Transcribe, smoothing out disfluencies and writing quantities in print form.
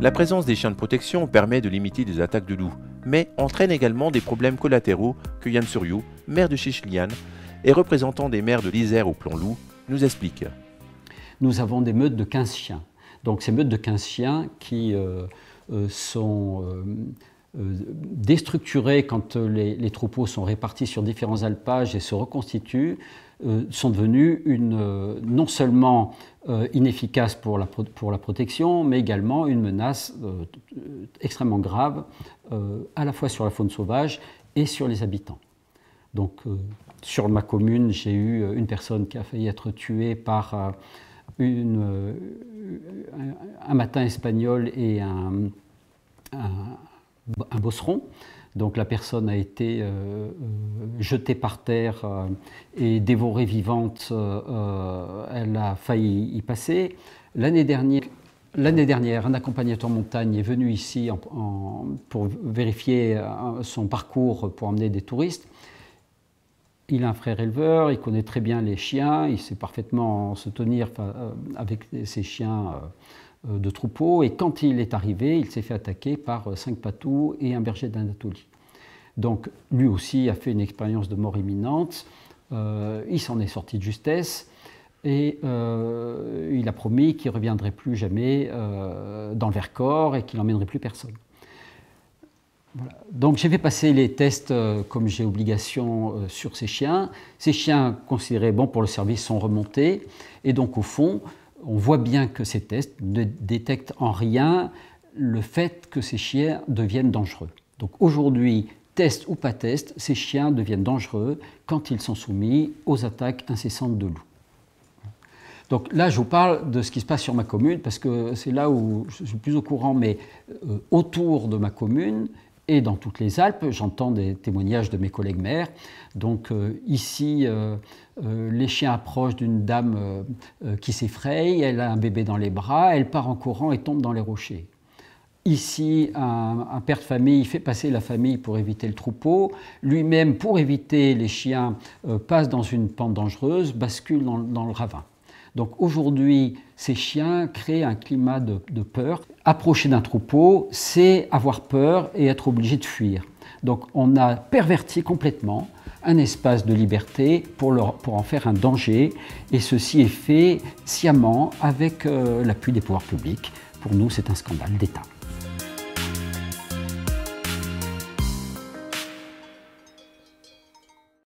La présence des chiens de protection permet de limiter des attaques de loups, mais entraîne également des problèmes collatéraux que Yann Suriou, maire de Chichliane et représentant des maires de l'Isère au plan loup, nous explique. Nous avons des meutes de 15 chiens. Donc ces meutes de 15 chiens qui sont déstructurés quand les troupeaux sont répartis sur différents alpages et se reconstituent, sont devenus non seulement inefficaces pour la protection, mais également une menace extrêmement grave à la fois sur la faune sauvage et sur les habitants. Donc sur ma commune, j'ai eu une personne qui a failli être tuée par un matin espagnol et un bosseron. Donc la personne a été jetée par terre et dévorée vivante. Elle a failli y passer. L'année dernière, un accompagnateur montagne est venu ici pour vérifier son parcours pour emmener des touristes. Il a un frère éleveur, il connaît très bien les chiens, il sait parfaitement se tenir avec ses chiens de troupeau. Et quand il est arrivé, il s'est fait attaquer par 5 patous et un berger d'Anatolie. Donc lui aussi a fait une expérience de mort imminente. Il s'en est sorti de justesse et il a promis qu'il ne reviendrait plus jamais dans le Vercors et qu'il n'emmènerait plus personne. Voilà. Donc j'ai fait passer les tests comme j'ai obligation sur ces chiens. Ces chiens considérés bons pour le service sont remontés et donc au fond on voit bien que ces tests ne détectent en rien le fait que ces chiens deviennent dangereux. Donc aujourd'hui, test ou pas test, ces chiens deviennent dangereux quand ils sont soumis aux attaques incessantes de loups. Donc là, je vous parle de ce qui se passe sur ma commune parce que c'est là où je suis plus au courant, mais autour de ma commune et dans toutes les Alpes, j'entends des témoignages de mes collègues maires. Donc ici, les chiens approchent d'une dame qui s'effraie, elle a un bébé dans les bras, elle part en courant et tombe dans les rochers. Ici, un père de famille fait passer la famille pour éviter le troupeau. Lui-même, pour éviter les chiens, passe dans une pente dangereuse, bascule dans le ravin. Donc aujourd'hui, ces chiens créent un climat de peur. Approcher d'un troupeau, c'est avoir peur et être obligé de fuir. Donc on a perverti complètement un espace de liberté pour en faire un danger. Et ceci est fait sciemment avec l'appui des pouvoirs publics. Pour nous, c'est un scandale d'État.